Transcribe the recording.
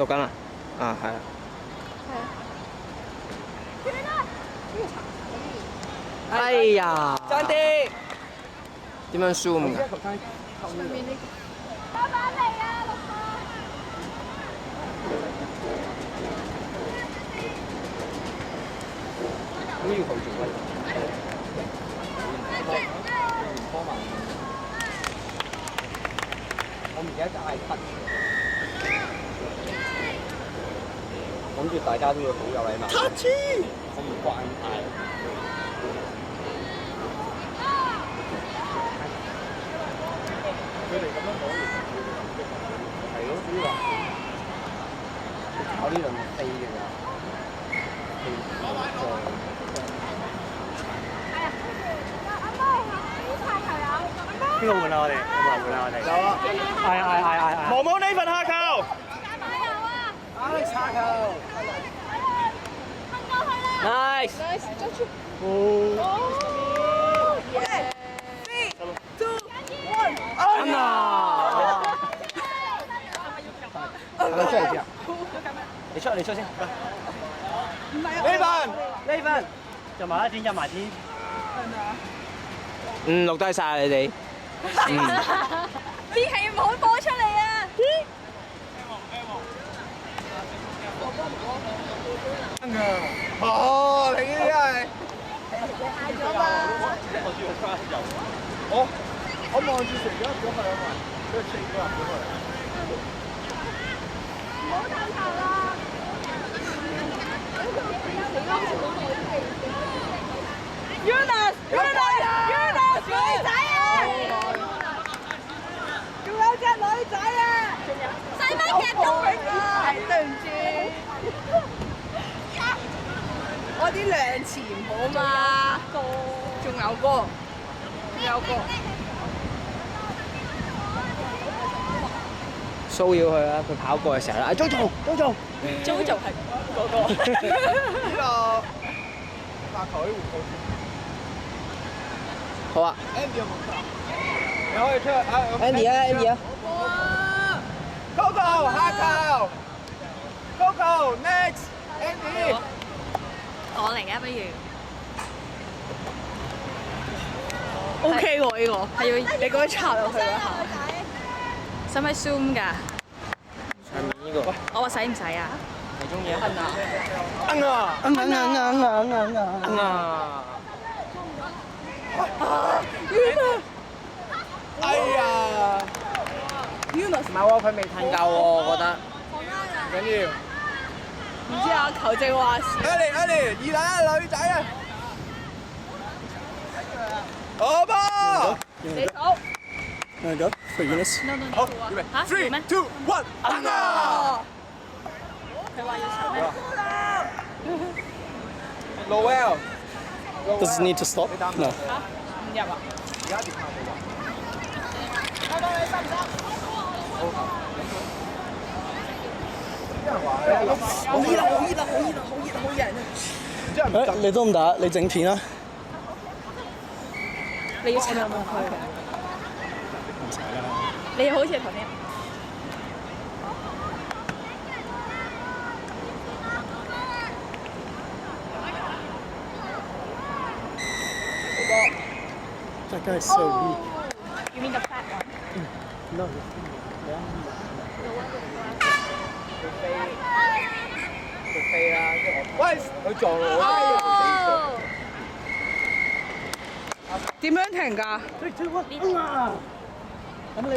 錄緊啦。啊，係啊。哎呀！爭啲。點樣 zoom 㗎？上面呢個。老闆嚟啊！老闆。都要佢做乜？我唔記得嗌筆。諗住大家都要好有禮貌。我唔慣嗌。佢哋咁樣講完，係咯，主要話搞呢輪飛嘅咋。邊個換啊？我哋有冇人換啊？我哋有啊！係。毛毛呢份下球。Alex 下球。噴過去啦。Nice。捉住。Okay. 3, 2, 1。啊！你出嚟先啊！你出先。唔係啊。呢份。入埋一點，入埋啲。係咪啊？錄低晒你哋。啲戲唔好播出嚟啊！哦，你呢啲係。嗌咗嘛？我望住成咗入咗去啊嘛，佢成咗入咗去。唔好探頭啦！Unas，女仔啊！仲有隻女仔啊！使乜夾到佢啊？對唔住，我啲量詞唔好嘛。仲有個。騷擾佢啦，佢跑過嘅時候啦，Jojo 係嗰個。呢個發球啲活好啊 ，Andy 有冇球？你可以出啊 ，Andy 啊 ，Coco 下球 ，Coco next，Andy。我嚟嘅不如。OK 喎呢個，係要你嗰啲插落去嗰下。使唔使 zoom 㗎？上面呢個。我話使唔使啊？你中意啊？哎呀 Unas 唔係喎，佢未褪夠喎，我覺得。緊要。唔知啊，球證話事。Ellie，二奶女仔啊！好波！你手。There we go. For Eunice. No。好，預備。嚇3、咩？ 2、1，啊！佢話要手咩？Lowell。Does it need to stop? No. 唔入啊？而家電話冇啊。好熱啊！誒，你都唔打，你整片啊？你要插落去。唔使啦。你好似頭先。That guy is so weak. You mean the fat one? No. 佢飛啦，喂，佢撞我，點樣停㗎？3、2、1，咁你。